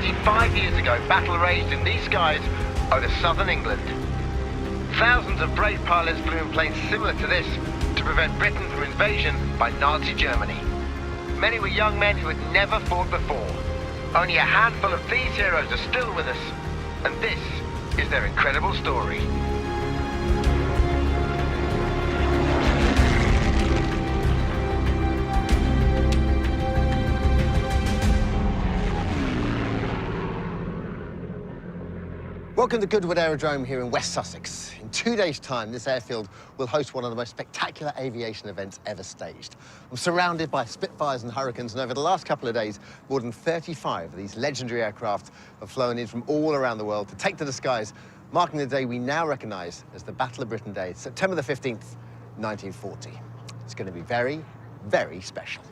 25 years ago, battle raged in these skies over southern England. Thousands of brave pilots flew in planes similar to this to prevent Britain from invasion by Nazi Germany. Many were young men who had never fought before. Only a handful of these heroes are still with us, and this is their incredible story. Welcome to Goodwood Aerodrome here in West Sussex. In 2 days' time, this airfield will host one of the most spectacular aviation events ever staged. I'm surrounded by Spitfires and Hurricanes, and over the last couple of days, more than 35 of these legendary aircraft have flown in from all around the world to take to the skies, marking the day we now recognise as the Battle of Britain Day, September the 15th, 1940. It's going to be very, very special.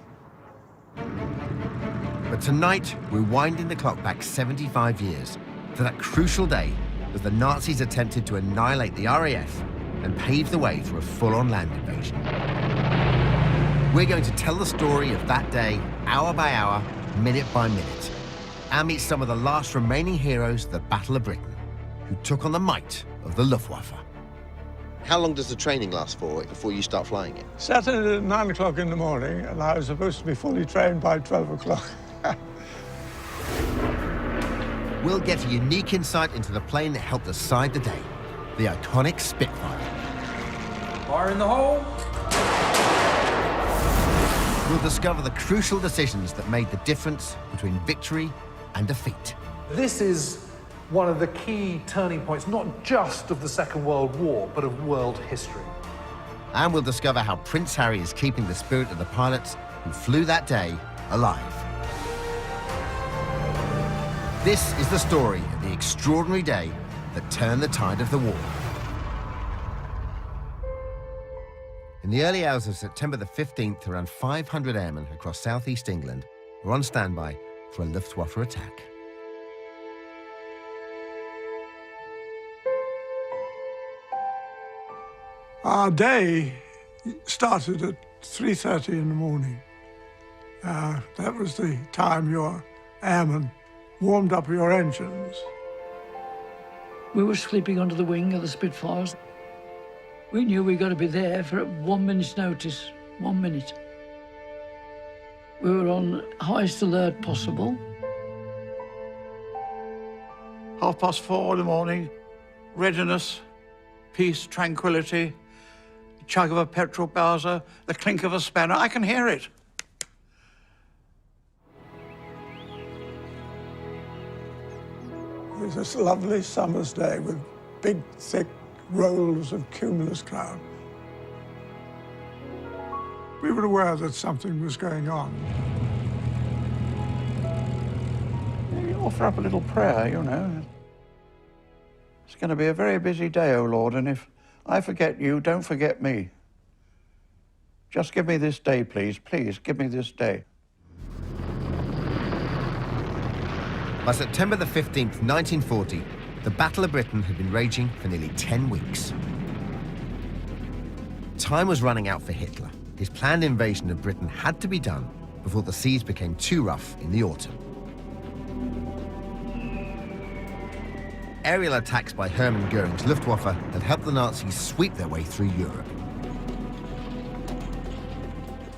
But tonight, we're winding the clock back 75 years to that crucial day as the Nazis attempted to annihilate the RAF and pave the way for a full-on land invasion. We're going to tell the story of that day, hour by hour, minute by minute, and meet some of the last remaining heroes of the Battle of Britain, who took on the might of the Luftwaffe. How long does the training last for before you start flying it? Saturday at 9 o'clock in the morning, and I was supposed to be fully trained by 12 o'clock. We'll get a unique insight into the plane that helped decide the day, the iconic Spitfire. Fire in the hole! We'll discover the crucial decisions that made the difference between victory and defeat. This is one of the key turning points, not just of the Second World War, but of world history. And we'll discover how Prince Harry is keeping the spirit of the pilots who flew that day alive. This is the story of the extraordinary day that turned the tide of the war. In the early hours of September the 15th, around 500 airmen across southeast England were on standby for a Luftwaffe attack. Our day started at 3:30 in the morning. That was the time your airmen warmed up your engines. We were sleeping under the wing of the Spitfires. We knew we got to be there for 1 minute's notice, 1 minute. We were on highest alert possible. 4:30 in the morning, readiness, peace, tranquility, the chug of a petrol bowser, the clink of a spanner. I can hear it. It was this lovely summer's day with big, thick rolls of cumulus cloud. We were aware that something was going on. You offer up a little prayer, you know. It's going to be a very busy day, O Lord, and if I forget you, don't forget me. Just give me this day, please. Please, give me this day. By September the 15th, 1940, the Battle of Britain had been raging for nearly 10 weeks. Time was running out for Hitler. His planned invasion of Britain had to be done before the seas became too rough in the autumn. Aerial attacks by Hermann Göring's Luftwaffe had helped the Nazis sweep their way through Europe.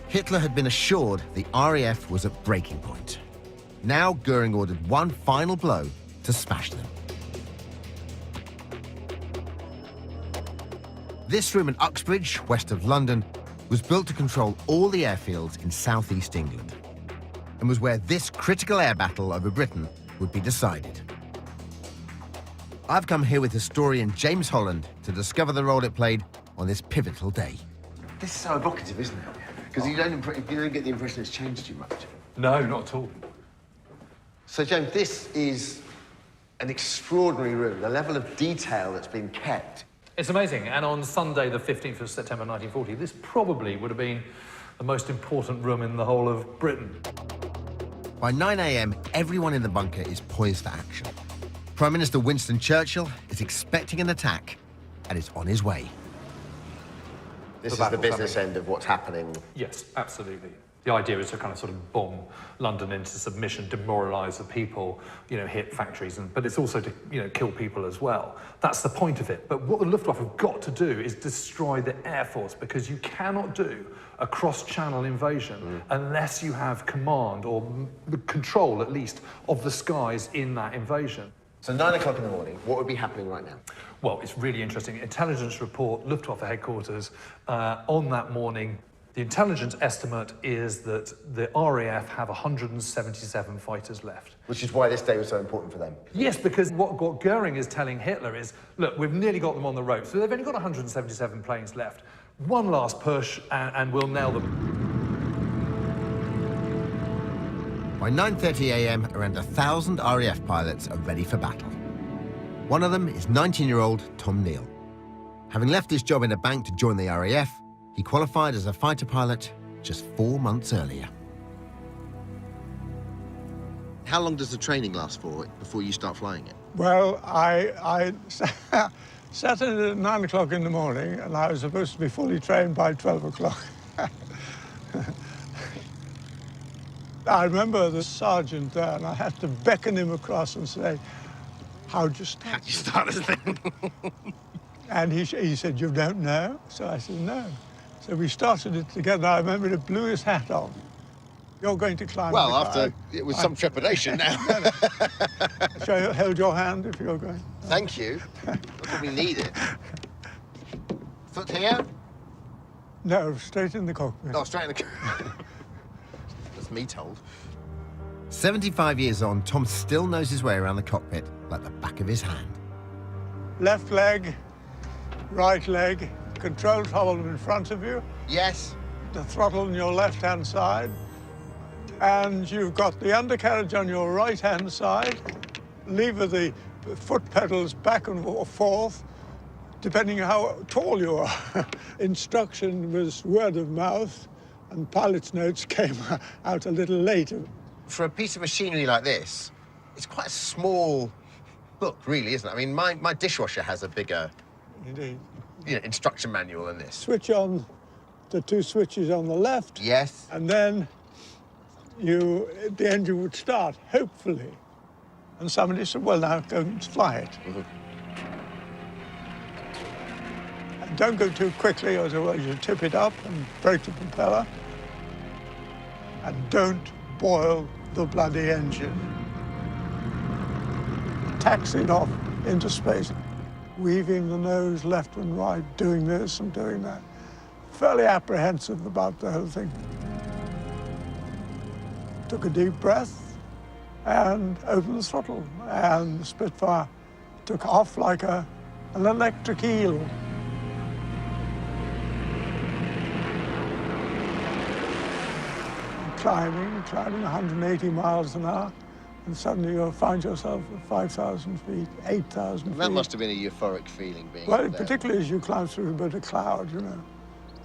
Hitler had been assured the RAF was at breaking point. Now Göring ordered one final blow to smash them. This room in Uxbridge, west of London, was built to control all the airfields in southeast England, and was where this critical air battle over Britain would be decided. I've come here with historian James Holland to discover the role it played on this pivotal day. This is so evocative, isn't it? Because you don't get the impression it's changed too much. No, not at all. So, James, this is an extraordinary room, the level of detail that's been kept. It's amazing, and on Sunday, the 15th of September 1940, this probably would have been the most important room in the whole of Britain. By 9 a.m, everyone in the bunker is poised for action. Prime Minister Winston Churchill is expecting an attack and is on his way. This is the business end of what's happening. Yes, absolutely. The idea is to kind of sort of bomb London into submission, demoralise the people, you know, hit factories, but it's also to, you know, kill people as well. That's the point of it. But what the Luftwaffe have got to do is destroy the Air Force, because you cannot do a cross-channel invasion unless you have command, or control at least, of the skies in that invasion. So 9 o'clock in the morning, what would be happening right now? Well, it's really interesting. Intelligence report, Luftwaffe headquarters, on that morning, the intelligence estimate is that the RAF have 177 fighters left. Which is why this day was so important for them. Yes, because what Goering is telling Hitler is, look, we've nearly got them on the ropes, so they've only got 177 planes left. One last push, and we'll nail them. By 9:30 a.m., around 1,000 RAF pilots are ready for battle. One of them is 19-year-old Tom Neal. Having left his job in a bank to join the RAF, he qualified as a fighter pilot just 4 months earlier. How long does the training last for before you start flying it? Well, I sat in at 9 o'clock in the morning, and I was supposed to be fully trained by 12 o'clock. I remember the sergeant there, and I had to beckon him across and say, how'd you start? How'd you start this thing? And he said, you don't know? So I said, no. So we started it together. I remember he blew his hat off. You're going to climb Well, the after, it was some trepidation now. No. Shall I hold your hand if you're going? Thank you. I probably need it. Foot here? No, straight in the cockpit. Oh, straight in the That's me told. 75 years on, Tom still knows his way around the cockpit like the back of his hand. Left leg, right leg, control throttle in front of you. Yes. The throttle on your left-hand side. And you've got the undercarriage on your right-hand side. Lever the foot pedals back and forth, depending on how tall you are. Instruction was word of mouth, and pilot's notes came out a little later. For a piece of machinery like this, it's quite a small book, really, isn't it? I mean, my dishwasher has a bigger, Indeed. you know, instruction manual than this. Switch on the two switches on the left. Yes. And then the engine would start, hopefully. And somebody said, well, now go and fly it. And don't go too quickly, otherwise you'll tip it up and break the propeller. And don't boil the bloody engine. Taxiing off into space, weaving the nose left and right, doing this and doing that. Fairly apprehensive about the whole thing. Took a deep breath and opened the throttle, and the Spitfire took off like an electric eel. Climbing 180 miles an hour, and suddenly you'll find yourself at 5,000 feet, 8,000 feet. That must have been a euphoric feeling being Well, up there. particularly as you climb through a bit of cloud, you know.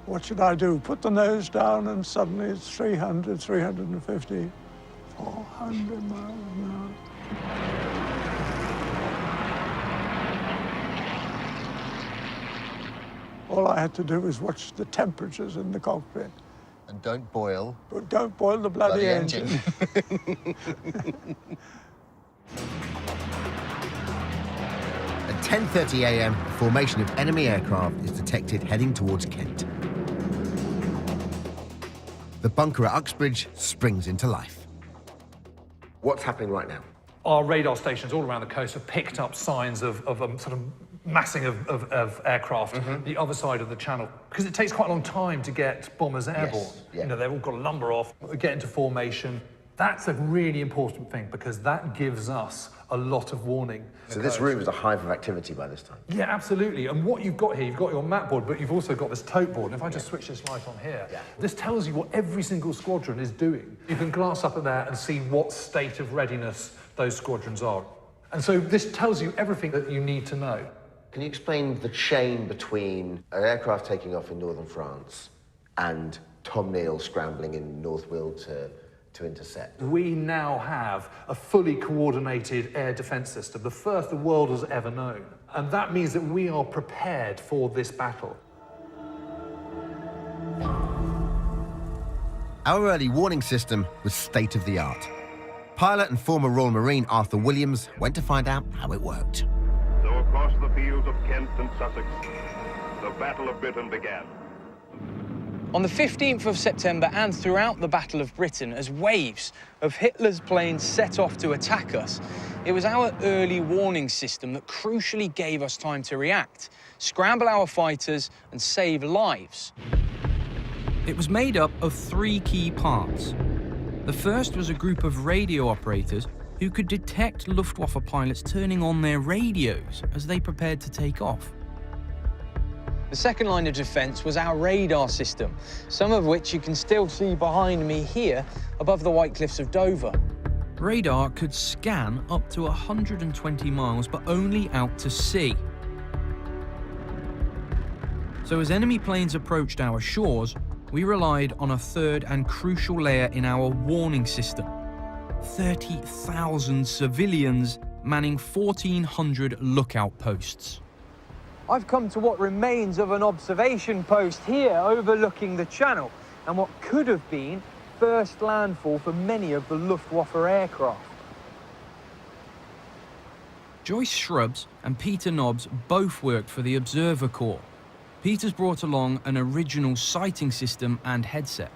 What should I do? Put the nose down, and suddenly it's 300, 350, 400 miles an hour. All I had to do was watch the temperatures in the cockpit. And don't boil. But don't boil the bloody engine. At 10:30 a.m., a formation of enemy aircraft is detected heading towards Kent. The bunker at Uxbridge springs into life. What's happening right now? Our radar stations all around the coast have picked up signs of sort of massing of aircraft the other side of the channel, because it takes quite a long time to get bombers airborne. Yes, yeah. You know, they've all got to lumber off, get into formation. That's a really important thing, because that gives us a lot of warning. So this room is a hive of activity by this time. Yeah, absolutely. And what you've got here, you've got your map board, but you've also got this tote board. And if I just switch this light on here, this tells you what every single squadron is doing. You can glance up at that and see what state of readiness those squadrons are. And so this tells you everything that you need to know. Can you explain the chain between an aircraft taking off in northern France and Tom Neal scrambling in North Weald to intercept? We now have a fully coordinated air defence system, the first the world has ever known. And that means that we are prepared for this battle. Our early warning system was state-of-the-art. Pilot and former Royal Marine Arthur Williams went to find out how it worked. So across the fields of Kent and Sussex, the Battle of Britain began. On the 15th of September and throughout the Battle of Britain, as waves of Hitler's planes set off to attack us, it was our early warning system that crucially gave us time to react, scramble our fighters and save lives. It was made up of three key parts. The first was a group of radio operators who could detect Luftwaffe pilots turning on their radios as they prepared to take off. The second line of defence was our radar system, some of which you can still see behind me here above the White Cliffs of Dover. Radar could scan up to 120 miles, but only out to sea. So as enemy planes approached our shores, we relied on a third and crucial layer in our warning system. 30,000 civilians manning 1,400 lookout posts. I've come to what remains of an observation post here overlooking the channel and what could have been first landfall for many of the Luftwaffe aircraft. Joyce Shrubs and Peter Nobbs both worked for the Observer Corps. Peter's brought along an original sighting system and headset.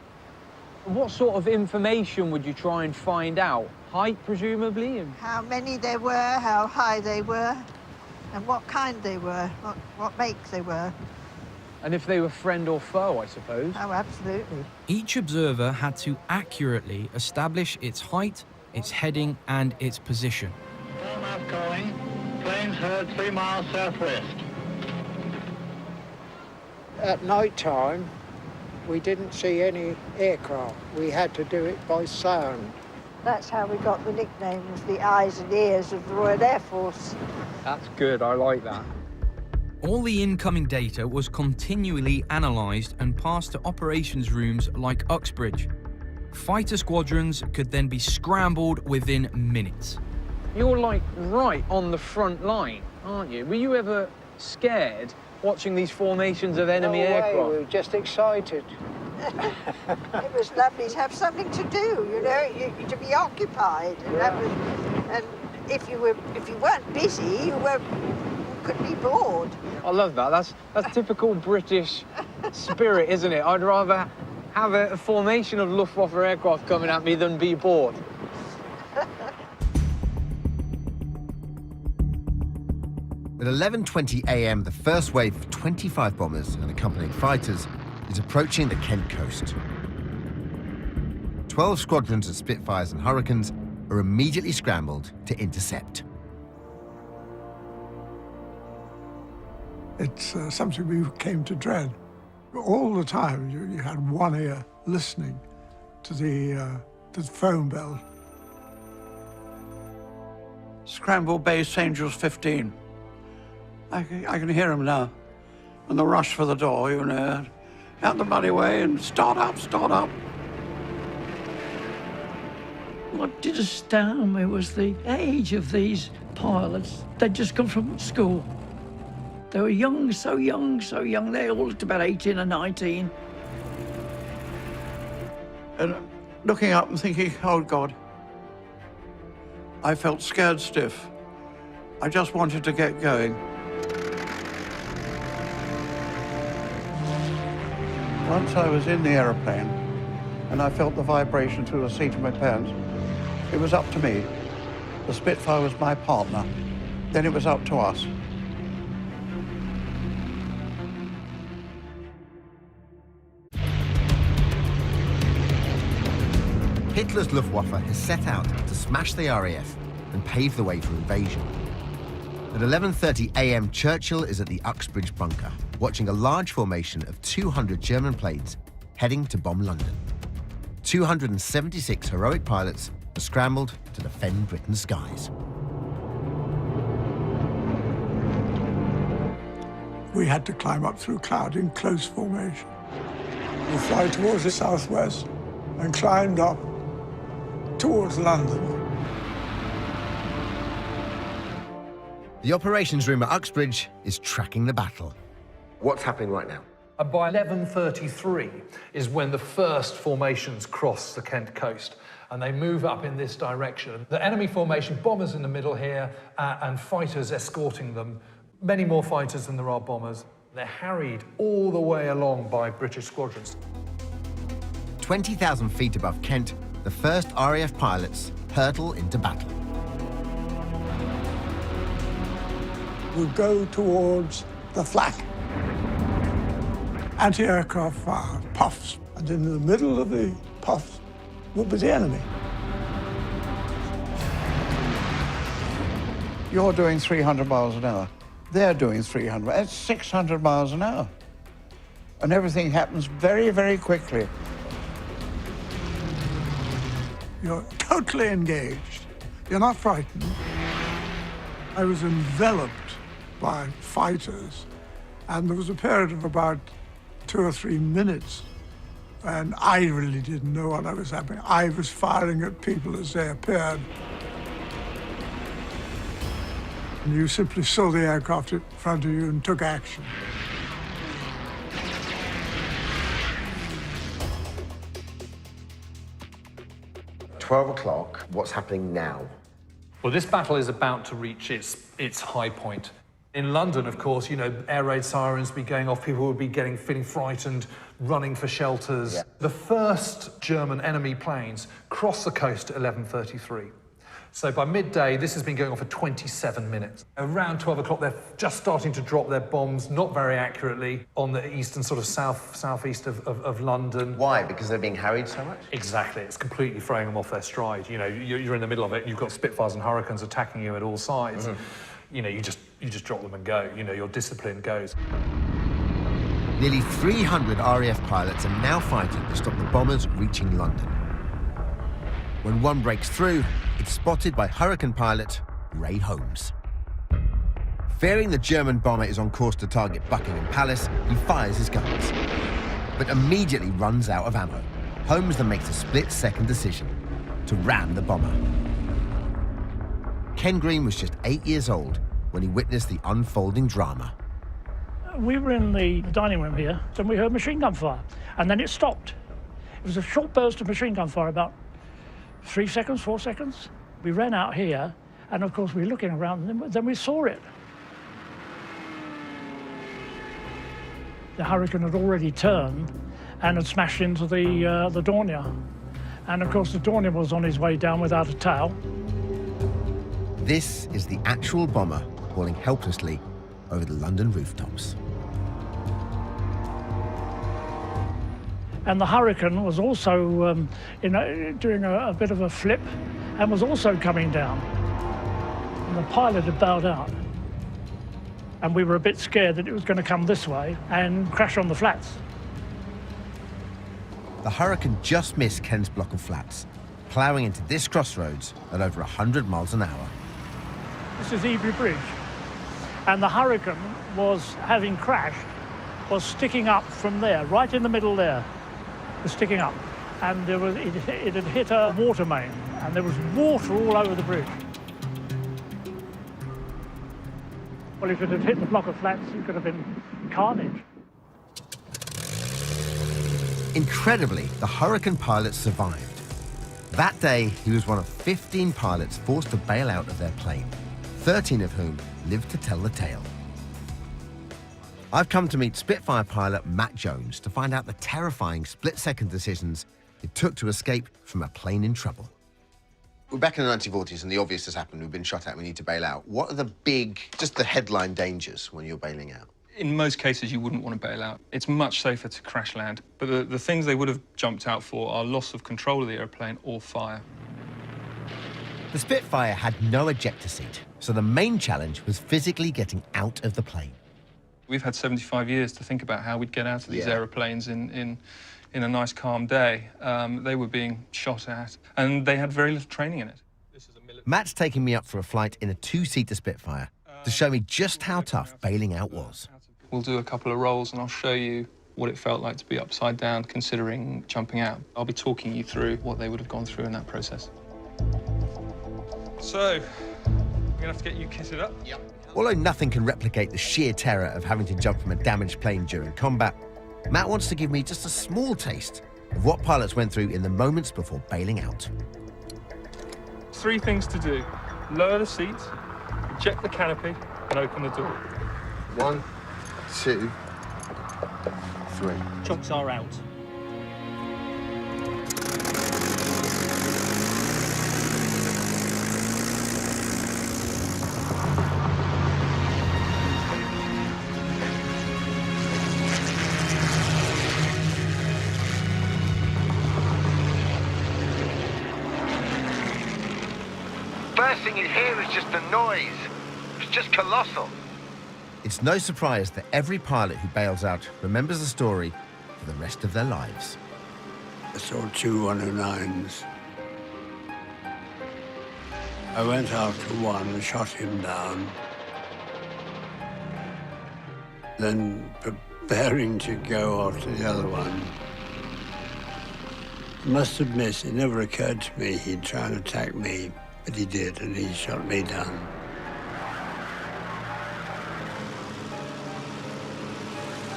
What sort of information would you try and find out? Height, presumably? And how many there were, how high they were, and what kind they were, what make they were. And if they were friend or foe, I suppose. Oh, absolutely. Each observer had to accurately establish its height, its heading, and its position. Portsmouth calling. Planes heard 3 miles southwest. At night time, we didn't see any aircraft. We had to do it by sound. That's how we got the nickname of the eyes and ears of the Royal Air Force. That's good, I like that. All the incoming data was continually analysed and passed to operations rooms like Uxbridge. Fighter squadrons could then be scrambled within minutes. You're like right on the front line, aren't you? Were you ever scared watching these formations of enemy aircraft? We were just excited. It was lovely to have something to do, you know, to be occupied. And, and if you weren't busy, you could be bored. I love that. That's typical British spirit, isn't it? I'd rather have a formation of Luftwaffe aircraft coming at me than be bored. At 11:20 a.m., the first wave of 25 bombers and accompanying fighters is approaching the Kent coast. 12 squadrons of Spitfires and Hurricanes are immediately scrambled to intercept. It's something we came to dread. All the time, you had one ear listening to the phone bell. Scramble Base Angels 15. I can hear them now. And the rush for the door, you know. Out the bloody way and start up, start up. What did astound me was the age of these pilots. They'd just come from school. They were young, so young, so young. They all looked about 18 or 19. And looking up and thinking, oh, God. I felt scared stiff. I just wanted to get going. Once I was in the aeroplane and I felt the vibration through the seat of my pants, it was up to me. The Spitfire was my partner. Then it was up to us. Hitler's Luftwaffe has set out to smash the RAF and pave the way for invasion. At 11:30 a.m., Churchill is at the Uxbridge bunker, watching a large formation of 200 German planes heading to bomb London. 276 heroic pilots are scrambled to defend Britain's skies. We had to climb up through cloud in close formation. We fly towards the southwest and climbed up towards London. The operations room at Uxbridge is tracking the battle. What's happening right now? And by 11:33 is when the first formations cross the Kent coast, and they move up in this direction. The enemy formation, bombers in the middle here, and fighters escorting them. Many more fighters than there are bombers. They're harried all the way along by British squadrons. 20,000 feet above Kent, the first RAF pilots hurtle into battle. We go towards the flak. Anti-aircraft fire, puffs, and in the middle of the puffs would be the enemy. You're doing 300 miles an hour. They're doing 300. That's 600 miles an hour. And everything happens very, very quickly. You're totally engaged. You're not frightened. I was enveloped by fighters, and there was a period of about 2 or 3 minutes, and I really didn't know what I was happening. I was firing at people as they appeared. And you simply saw the aircraft in front of you and took action. £12, what's happening now? Well, this battle is about to reach its high point. In London, of course, you know, air raid sirens would be going off, people would be feeling frightened, running for shelters. Yeah. The first German enemy planes crossed the coast at 11:33. So by midday, this has been going on for 27 minutes. Around 12 o'clock, they're just starting to drop their bombs, not very accurately, on the east and sort of southeast of London. Why? Because they're being harried so much? Exactly. It's completely throwing them off their stride. You know, you're in the middle of it, you've got Spitfires and Hurricanes attacking you at all sides. Mm-hmm. You know, you just drop them and go. You know, your discipline goes. Nearly 300 RAF pilots are now fighting to stop the bombers reaching London. When one breaks through, it's spotted by Hurricane pilot Ray Holmes. Fearing the German bomber is on course to target Buckingham Palace, he fires his guns, but immediately runs out of ammo. Holmes then makes a split-second decision to ram the bomber. Ken Green was just 8 years old when he witnessed the unfolding drama. We were in the dining room here, and we heard machine gun fire, and then it stopped. It was a short burst of machine gun fire, about 3 seconds, 4 seconds. We ran out here, and of course we were looking around, and then we saw it. The Hurricane had already turned and had smashed into the Dornier. And of course the Dornier was on his way down without a tail. This is the actual bomber falling helplessly over the London rooftops. And the Hurricane was also doing a bit of a flip and was also coming down. And the pilot had bowed out. And we were a bit scared that it was going to come this way and crash on the flats. The Hurricane just missed Ken's block of flats, ploughing into this crossroads at over 100 miles an hour. This is Ebury Bridge. And the Hurricane was, having crashed, was sticking up from there, right in the middle there. Was sticking up, and it had hit a water main, and there was water all over the bridge. Well, if it had hit the block of flats, it could have been carnage. Incredibly, the Hurricane pilot survived. That day, he was one of 15 pilots forced to bail out of their plane, 13 of whom lived to tell the tale. I've come to meet Spitfire pilot Matt Jones to find out the terrifying split-second decisions it took to escape from a plane in trouble. We're back in the 1940s and the obvious has happened. We've been shot at, we need to bail out. What are the big, just the headline dangers when you're bailing out? In most cases, you wouldn't want to bail out. It's much safer to crash land. But the things they would have jumped out for are loss of control of the airplane or fire. The Spitfire had no ejector seat, so the main challenge was physically getting out of the plane. We've had 75 years to think about how we'd get out of these aeroplanes in a nice, calm day. They were being shot at, and they had very little training in it. Matt's taking me up for a flight in a two-seater Spitfire to show me just how tough bailing out was. We'll do a couple of rolls, and I'll show you what it felt like to be upside down, considering jumping out. I'll be talking you through what they would have gone through in that process. So, I'm gonna have to get you kitted up. Although nothing can replicate the sheer terror of having to jump from a damaged plane during combat, Matt wants to give me just a small taste of what pilots went through in the moments before bailing out. 3 things to do. Lower the seat, eject the canopy, and open the door. 1, 2, 3. Chocks are out. First thing you hear is just the noise. It's just colossal. It's no surprise that every pilot who bails out remembers the story for the rest of their lives. I saw 2 109s. I went after one and shot him down. Then preparing to go after the other one. I must admit, it never occurred to me he'd try and attack me, but he did, and he shot me down.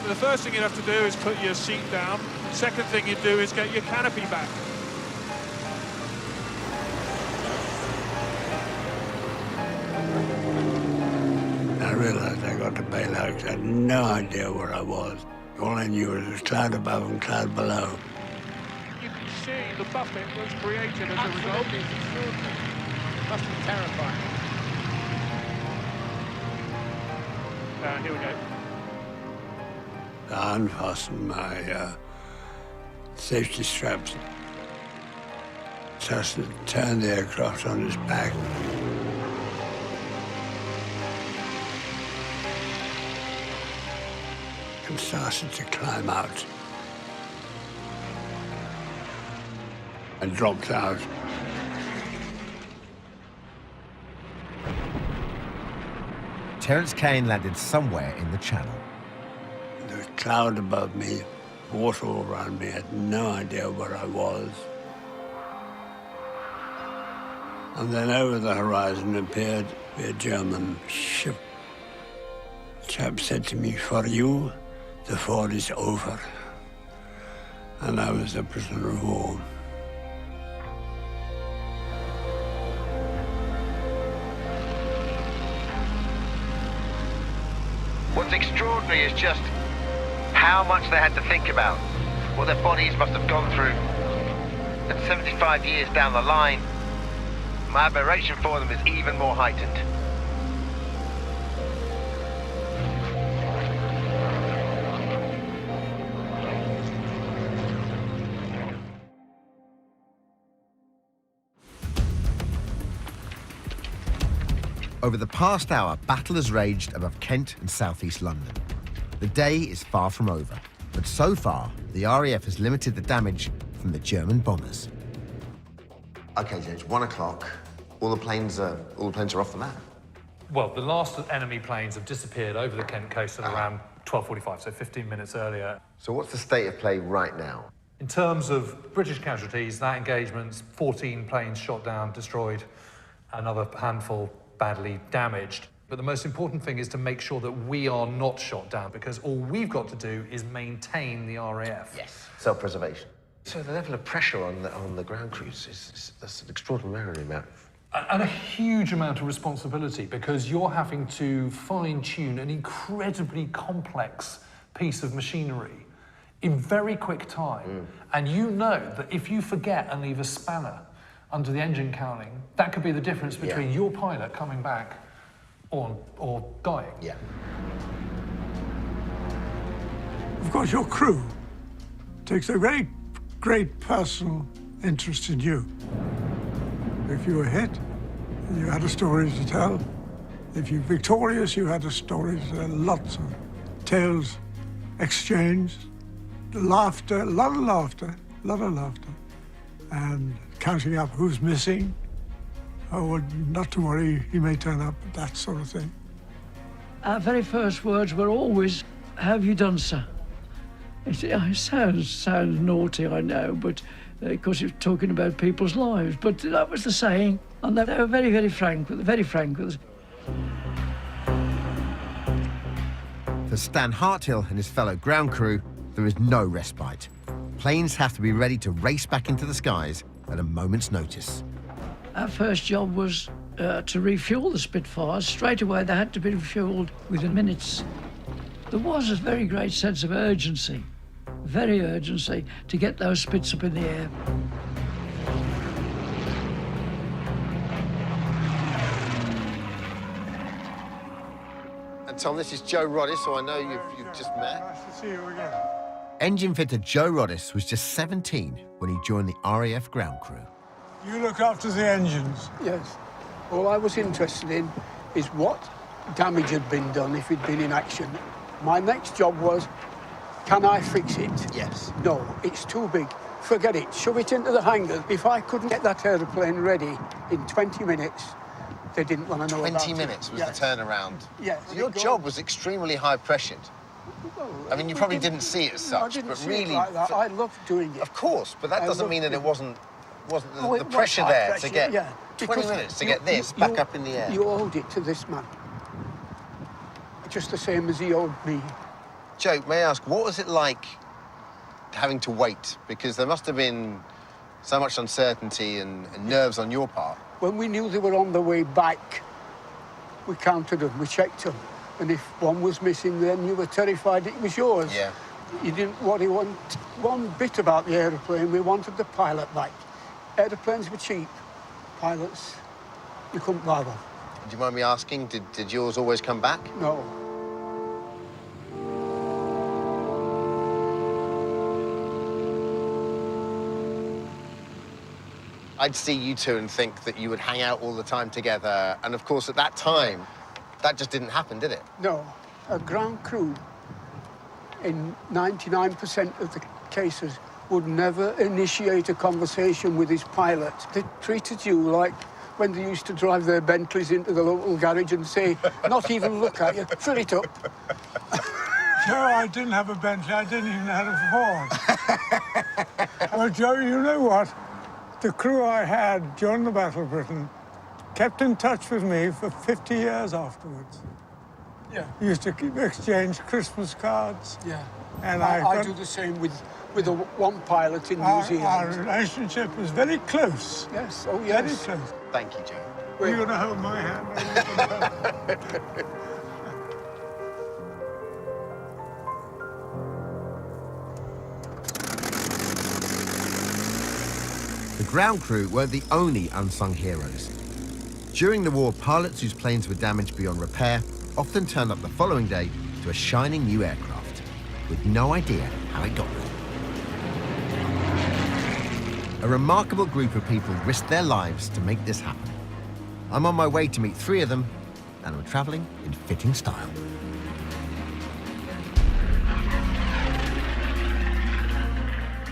The first thing you have to do is put your seat down. Second thing you do is get your canopy back. I realized I got to bail out 'cause I had no idea where I was. All I knew was cloud above and cloud below. You can see the buffet was created as a result. Must be terrifying. Here we go. I unfastened my safety straps. Just turned the aircraft on its back. And started to climb out. I dropped out. Terence Kane landed somewhere in the channel. There was a cloud above me, water all around me. I had no idea where I was. And then over the horizon appeared a German ship. The chap said to me, "For you, the war is over." And I was a prisoner of war. What's extraordinary is just how much they had to think about, what their bodies must have gone through. And 75 years down the line, my admiration for them is even more heightened. Over the past hour, battle has raged above Kent and southeast London. The day is far from over, but so far, the RAF has limited the damage from the German bombers. Okay, James, 1 o'clock. All the planes are off the map. Well, the last enemy planes have disappeared over the Kent coast at around 12:45, so 15 minutes earlier. So what's the state of play right now? In terms of British casualties, that engagement's 14 planes shot down, destroyed, another handful badly damaged. But the most important thing is to make sure that we are not shot down, because all we've got to do is maintain the RAF. Yes. Self-preservation. So the level of pressure on the ground crews that's an extraordinary amount. And a huge amount of responsibility, because you're having to fine-tune an incredibly complex piece of machinery in very quick time. And you know that if you forget and leave a spanner under the engine cowling, that could be the difference between your pilot coming back or dying. Yeah. Of course, your crew takes a very great personal interest in you. If you were hit, you had a story to tell. If you're victorious, you had a story to tell. Lots of tales exchanged, laughter, a lot of laughter, and counting up who's missing. Oh, not to worry, he may turn up, that sort of thing. Our very first words were always, "Have you done, sir?" It sounds naughty, I know, but because it's talking about people's lives. But that was the saying, and they were very, very frank with us. For Stan Harthill and his fellow ground crew, there is no respite. Planes have to be ready to race back into the skies at a moment's notice. Our first job was to refuel the Spitfires. Straight away, they had to be refueled within minutes. There was a very great sense of urgency, very urgency, to get those Spits up in the air. And Tom, this is Joe Roddis, who I know you've just met. Nice to see you again. Engine fitter Joe Roddis was just 17 when he joined the RAF ground crew. You look after the engines? Yes. All I was interested in is what damage had been done if it'd been in action. My next job was, can I fix it? Yes. No, it's too big. Forget it. Shove it into the hangar. If I couldn't get that aeroplane ready in 20 minutes, they didn't want to know about it. 20 minutes was the turnaround. Yeah. So your job was extremely high pressured. I mean, you probably didn't see it as I such, didn't but see really... it like that. I loved doing it. Of course, but that I doesn't loved mean that it wasn't Oh, the pressure there to get 20 Because minutes to get this back up in the air. You owed it to this man. Just the same as he owed me. Joe, may I ask, what was it like having to wait? Because there must have been so much uncertainty and nerves on your part. When we knew they were on the way back, we counted them, we checked them. And if one was missing, then you were terrified it was yours. Yeah. You didn't worry one bit about the aeroplane. We wanted the pilot back. Aeroplanes were cheap. Pilots, you couldn't buy them. Do you mind me asking, did yours always come back? No. I'd see you two and think that you would hang out all the time together. And of course, at that time, that just didn't happen, did it? No. A ground crew, in 99% of the cases, would never initiate a conversation with his pilot. They treated you like when they used to drive their Bentleys into the local garage and say, not even look at you, fill it up. Joe, I didn't have a Bentley. I didn't even have a Ford. Well, Joe, you know what? The crew I had during the Battle of Britain kept in touch with me for 50 years afterwards. Yeah. We used to exchange Christmas cards. Yeah. And I do the same with one pilot in New Zealand. Our relationship was very close. Yes, oh yes. Very close. Thank you, Joe. You're going to hold my hand. The ground crew weren't the only unsung heroes. During the war, pilots whose planes were damaged beyond repair often turned up the following day to a shining new aircraft, with no idea how it got there. A remarkable group of people risked their lives to make this happen. I'm on my way to meet 3 of them, and I'm traveling in fitting style.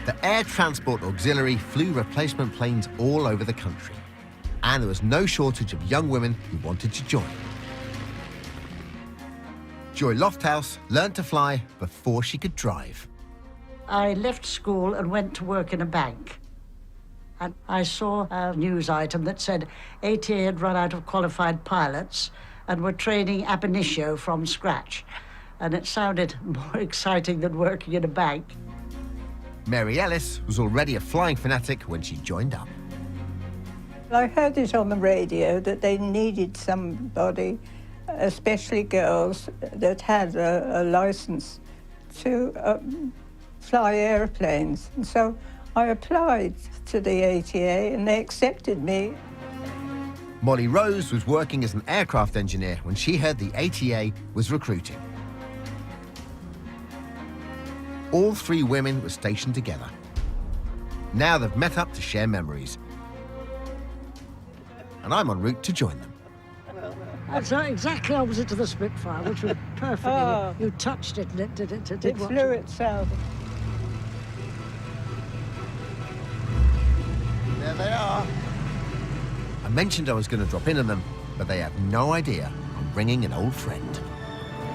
The Air Transport Auxiliary flew replacement planes all over the country, and there was no shortage of young women who wanted to join. Joy Lofthouse learned to fly before she could drive. I left school and went to work in a bank. And I saw a news item that said ATA had run out of qualified pilots and were training ab initio from scratch. And it sounded more exciting than working in a bank. Mary Ellis was already a flying fanatic when she joined up. I heard it on the radio that they needed somebody, especially girls, that had a license to fly airplanes. And so I applied to the ATA and they accepted me. Molly Rose was working as an aircraft engineer when she heard the ATA was recruiting. All 3 women were stationed together. Now they've met up to share memories. And I'm en route to join them. That's exactly opposite to the Spitfire, which was perfectly. Oh. You touched it and it did It what flew itself. There they are. I mentioned I was going to drop in on them, but they have no idea I'm bringing an old friend.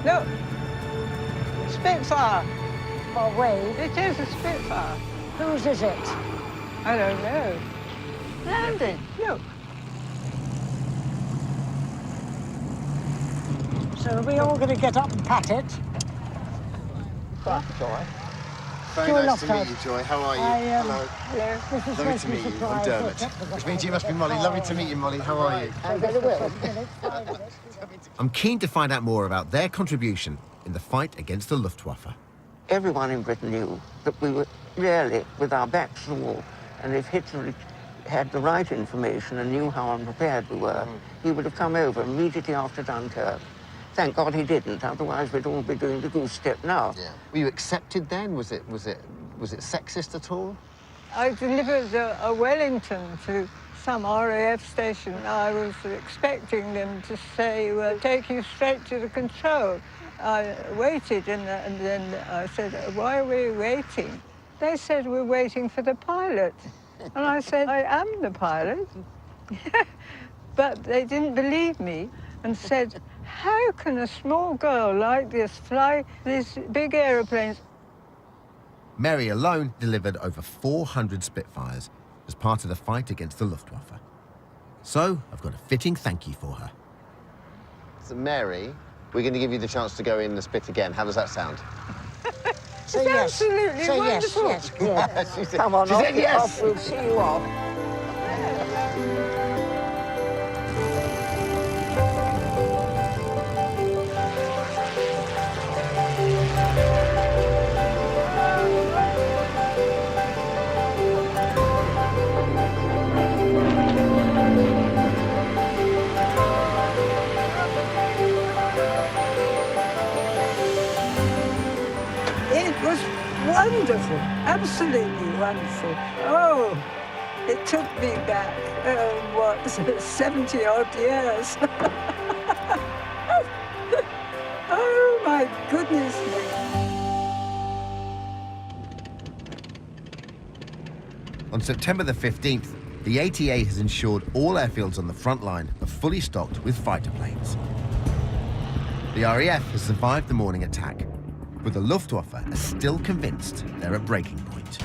Look, Spitfire. Oh, wait. It is a Spitfire. Whose is it? I don't know. Landing, look. So are we all going to get up and pat it? That's all right. Very nice to meet you, Joy. How are you? Hello. Hello. This is Lovely to meet you. I'm Dermot. Which means you must be Molly. Lovely to meet you, Molly. How are you? I'm very well. I'm keen to find out more about their contribution in the fight against the Luftwaffe. Everyone in Britain knew that we were really with our backs to the wall, and if Hitler had the right information and knew how unprepared we were, he would have come over immediately after Dunkirk. Thank God he didn't, otherwise we'd all be doing the goose step now. Yeah. Were you accepted then? Was it sexist at all? I delivered a Wellington to some RAF station. I was expecting them to say, we'll take you straight to the control. I waited and then I said, why are we waiting? They said, we're waiting for the pilot. And I said, I am the pilot. But they didn't believe me and said, how can a small girl like this fly these big aeroplanes? Mary alone delivered over 400 Spitfires as part of the fight against the Luftwaffe. So I've got a fitting thank you for her. So Mary, we're going to give you the chance to go in the Spit again. How does that sound? Say yes. Absolutely Say wonderful. yes, yes. She said, Come on, she said yes. off, we'll see you off. It was wonderful, absolutely wonderful. Oh, it took me back, 70-odd years. Oh, my goodness me. On September the 15th, the ATA has ensured all airfields on the front line are fully stocked with fighter planes. The RAF has survived the morning attack, but the Luftwaffe are still convinced they're at breaking point.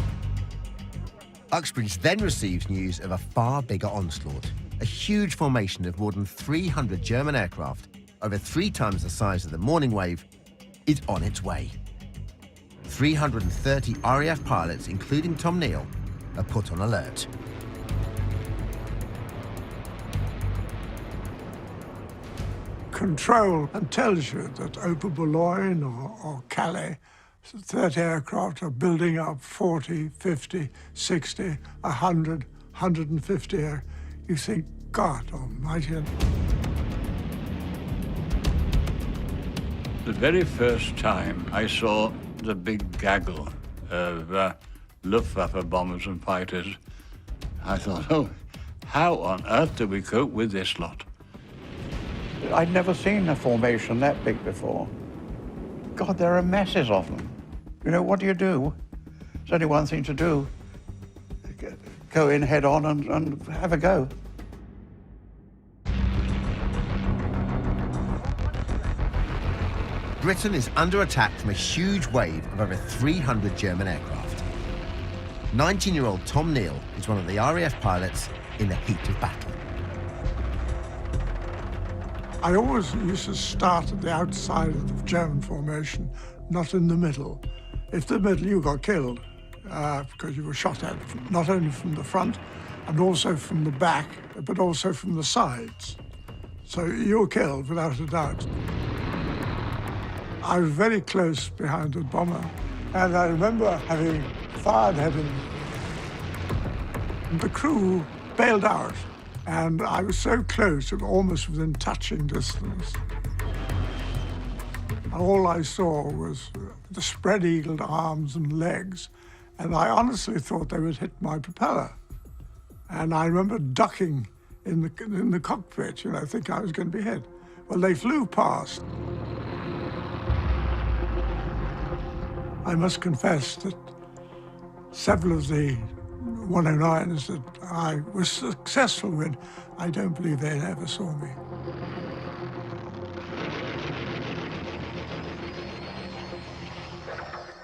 Uxbridge then receives news of a far bigger onslaught. A huge formation of more than 300 German aircraft, over 3 times the size of the morning wave, is on its way. 330 RAF pilots, including Tom Neal, are put on alert. Control and tells you that over Boulogne or Calais, 30 aircraft are building up 40, 50, 60, 100, 150. You think, God almighty. The very first time I saw the big gaggle of Luftwaffe bombers and fighters, I thought, oh, how on earth do we cope with this lot? I'd never seen a formation that big before. God, there are masses of them. You know, what do you do? There's only one thing to do. Go in head on and have a go. Britain is under attack from a huge wave of over 300 German aircraft. 19-year-old Tom Neal is one of the RAF pilots in the heat of battle. I always used to start at the outside of the German formation, not in the middle. If the middle, you got killed because you were shot at, not only from the front and also from the back, but also from the sides. So you were killed without a doubt. I was very close behind the bomber, and I remember having fired at him. The crew bailed out, and I was so close, almost within touching distance. All I saw was the spread-eagled arms and legs, and I honestly thought they would hit my propeller. And I remember ducking in the cockpit, you know, thinking I was going to be hit. Well, they flew past. I must confess that several of the 109s that I was successful with, I don't believe they ever saw me.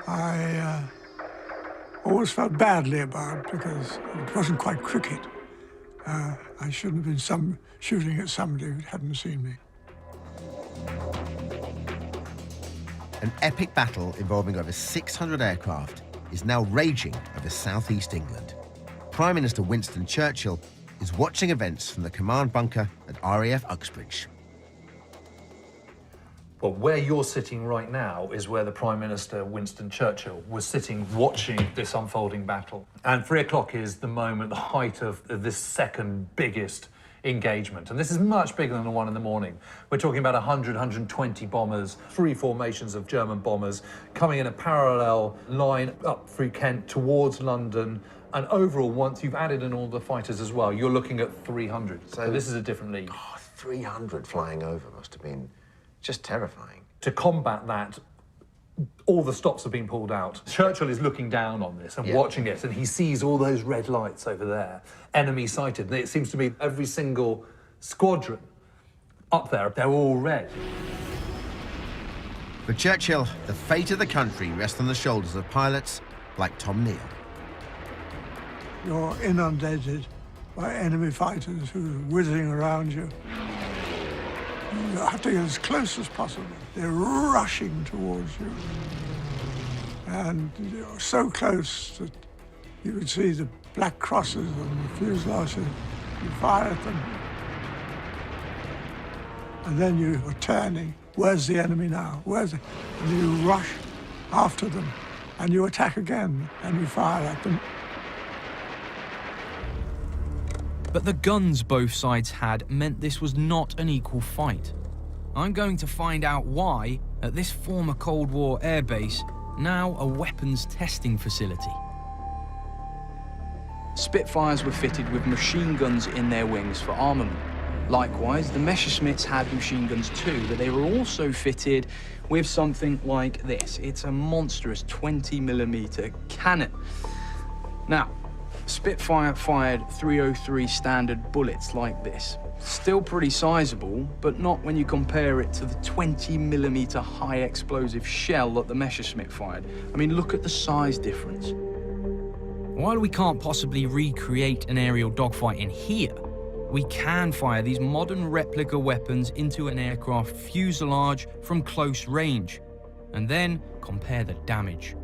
I always felt badly about it because it wasn't quite cricket. I shouldn't have been shooting at somebody who hadn't seen me. An epic battle involving over 600 aircraft is now raging over southeast England. Prime Minister Winston Churchill is watching events from the command bunker at RAF Uxbridge. Well, where you're sitting right now is where the Prime Minister, Winston Churchill, was sitting watching this unfolding battle. And 3 o'clock is the moment, the height of this second biggest engagement. And this is much bigger than the one in the morning. We're talking about 100, 120 bombers, 3 formations of German bombers coming in a parallel line up through Kent towards London. And overall, once you've added in all the fighters as well, you're looking at 300. So this is a different league. 300 flying over must have been just terrifying. To combat that, all the stops have been pulled out. Churchill is looking down on this and watching it, and he sees all those red lights over there, enemy sighted. And it seems to be every single squadron up there, they're all red. For Churchill, the fate of the country rests on the shoulders of pilots like Tom Neal. You're inundated by enemy fighters who are whizzing around you. You have to get as close as possible. They're rushing towards you. And you're so close that you could see the black crosses on the fuselage. You fire at them. And then you are turning. Where's the enemy now? Where's it? And you rush after them. And you attack again. And you fire at them. But the guns both sides had meant this was not an equal fight. I'm going to find out why at this former Cold War airbase, now a weapons testing facility. Spitfires were fitted with machine guns in their wings for armament. Likewise, the Messerschmitts had machine guns too, but they were also fitted with something like this. It's a monstrous 20mm cannon. Now, Spitfire fired 303 standard bullets like this. Still pretty sizable, but not when you compare it to the 20mm high explosive shell that the Messerschmitt fired. I mean, look at the size difference. While we can't possibly recreate an aerial dogfight in here, we can fire these modern replica weapons into an aircraft fuselage from close range, and then compare the damage.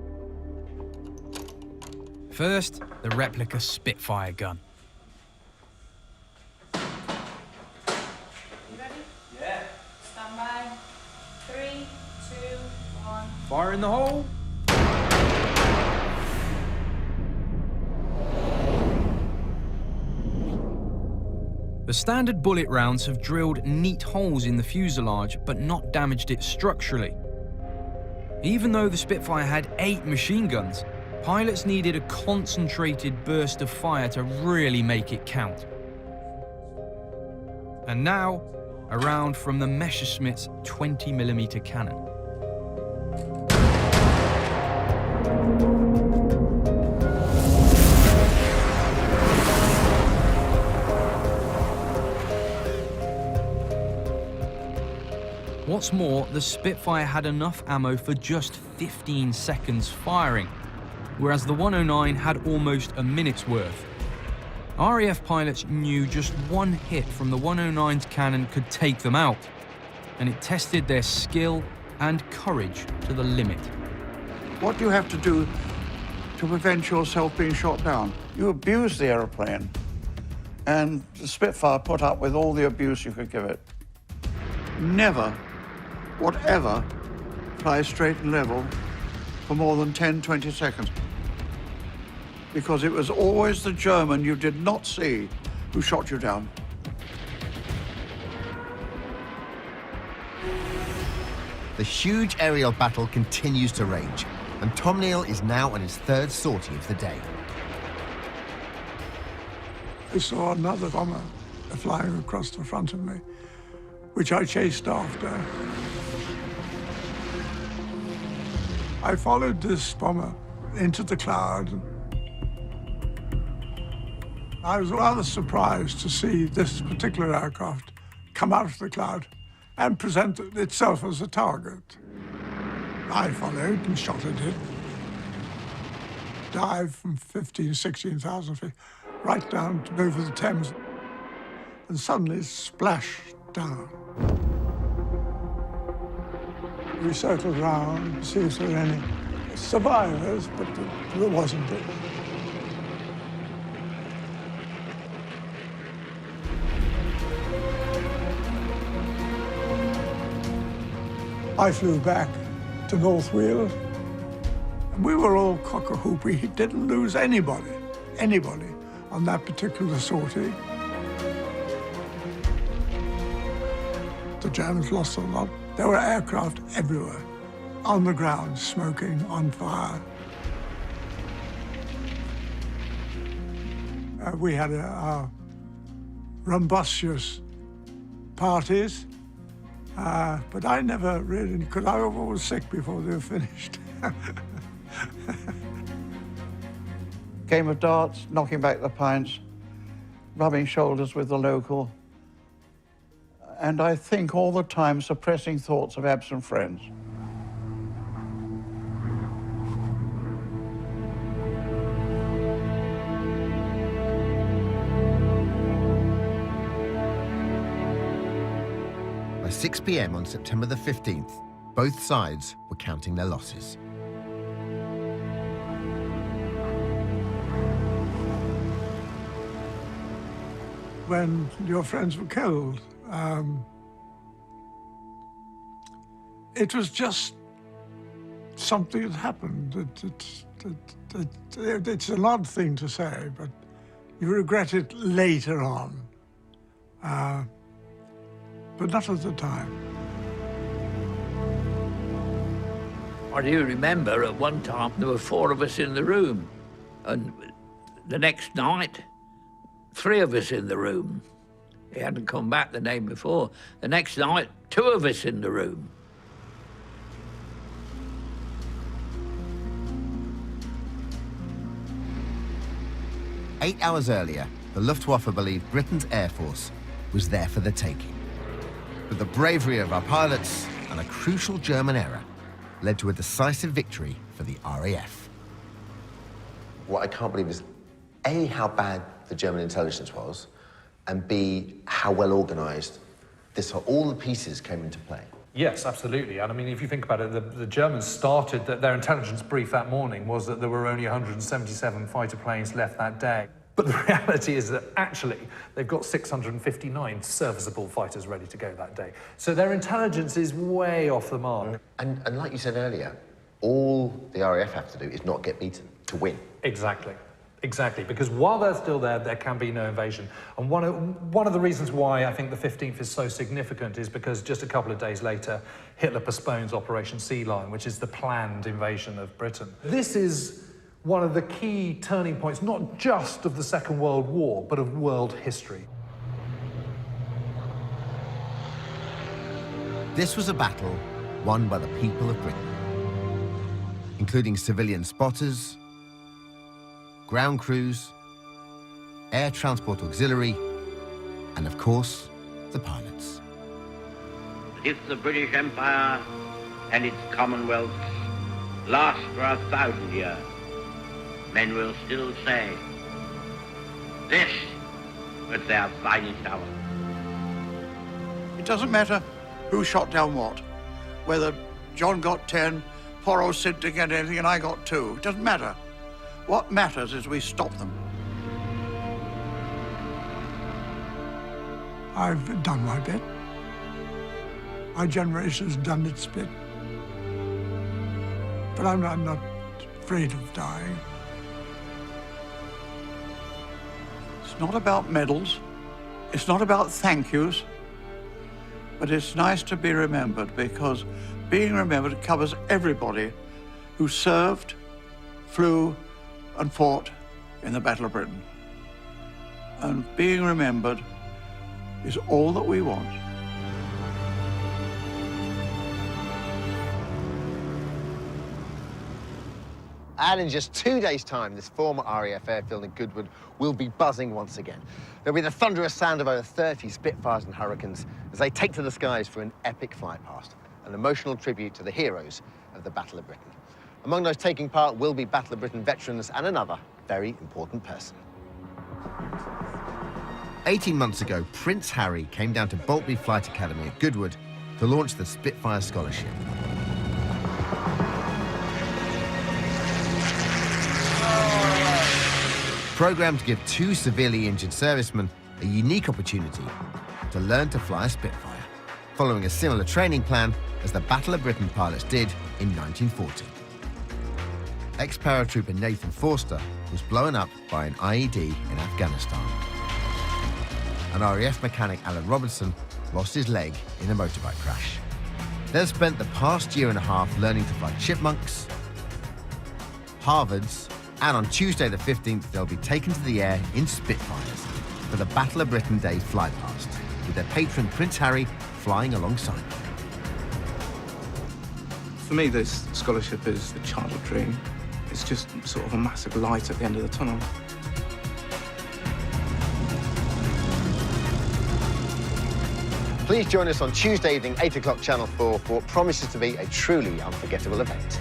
First, the replica Spitfire gun. You ready? Yeah. Stand by. 3, 2, 1. Fire in the hole. The standard bullet rounds have drilled neat holes in the fuselage, but not damaged it structurally. Even though the Spitfire had 8 machine guns, pilots needed a concentrated burst of fire to really make it count. And now, a round from the Messerschmitt's 20mm cannon. What's more, the Spitfire had enough ammo for just 15 seconds firing, whereas the 109 had almost a minute's worth. RAF pilots knew just one hit from the 109's cannon could take them out, and it tested their skill and courage to the limit. What do you have to do to prevent yourself being shot down? You abuse the aeroplane, and the Spitfire put up with all the abuse you could give it. Never, whatever, fly straight and level for more than 10, 20 seconds. Because it was always the German you did not see who shot you down. The huge aerial battle continues to rage, and Tom Neal is now on his 3rd sortie of the day. I saw another bomber flying across the front of me, which I chased after. I followed this bomber into the cloud. I was rather surprised to see this particular aircraft come out of the cloud and present itself as a target. I followed and shot at it. Dive from 15,000, 16,000 feet right down to over the Thames, and suddenly splash down. We circled round to see if there were any survivors, but there wasn't any. I flew back to North Wales, and we were all cock-a-hoop. We didn't lose anybody on that particular sortie. The Germans lost a lot. There were aircraft everywhere, on the ground, smoking, on fire. We had our rumbustious parties, but I never really, because I was always sick before they were finished. Game of darts, knocking back the pints, rubbing shoulders with the local, and I think all the time suppressing thoughts of absent friends. By 6 p.m. on September the 15th, both sides were counting their losses. When your friends were killed, it was just something that happened. It's an odd thing to say, but you regret it later on, but not at the time. I do remember at one time there were 4 of us in the room, and the next night, 3 of us in the room. He hadn't come back the day before. The next night, 2 of us in the room. Eight hours earlier, the Luftwaffe believed Britain's Air Force was there for the taking. But the bravery of our pilots and a crucial German error led to a decisive victory for the RAF. What I can't believe is, A, how bad the German intelligence was, and B, how well organised all the pieces came into play. Yes, absolutely. And I mean, if you think about it, the Germans started, their intelligence brief that morning was that there were only 177 fighter planes left that day. But the reality is that actually they've got 659 serviceable fighters ready to go that day. So their intelligence is way off the mark. And like you said earlier, all the RAF have to do is not get beaten to win. Exactly. Exactly, because while they're still there, there can be no invasion. And one of the reasons why I think the 15th is so significant is because just a couple of days later, Hitler postpones Operation Sea Lion, which is the planned invasion of Britain. This is one of the key turning points, not just of the Second World War, but of world history. This was a battle won by the people of Britain, including civilian spotters, ground crews, air transport auxiliary, and of course, the pilots. If the British Empire and its commonwealths last for 1,000 years, men will still say, this was their finest hour. It doesn't matter who shot down what, whether John got 10, poor old Sid didn't get anything and I got 2. It doesn't matter. What matters is we stop them. I've done my bit. Our generation's done its bit. But I'm not afraid of dying. It's not about medals. It's not about thank yous. But it's nice to be remembered, because being remembered covers everybody who served, flew, and fought in the Battle of Britain. And being remembered is all that we want. And in just 2 days' time, this former RAF airfield in Goodwood will be buzzing once again. There'll be the thunderous sound of over 30 Spitfires and Hurricanes as they take to the skies for an epic flypast, an emotional tribute to the heroes of the Battle of Britain. Among those taking part will be Battle of Britain veterans and another very important person. 18 months ago, Prince Harry came down to Boltby Flight Academy at Goodwood to launch the Spitfire Scholarship. programmed to give 2 severely injured servicemen a unique opportunity to learn to fly a Spitfire, following a similar training plan as the Battle of Britain pilots did in 1940. Ex-paratrooper Nathan Forster was blown up by an IED in Afghanistan. And RAF mechanic Alan Robertson lost his leg in a motorbike crash. They've spent the past year and a half learning to fly Chipmunks, Harvards, and on Tuesday the 15th, they'll be taken to the air in Spitfires for the Battle of Britain Day flypast, with their patron Prince Harry flying alongside them. For me, this scholarship is a childhood dream. It's just sort of a massive light at the end of the tunnel. Please join us on Tuesday evening, 8 o'clock, Channel 4, for what promises to be a truly unforgettable event.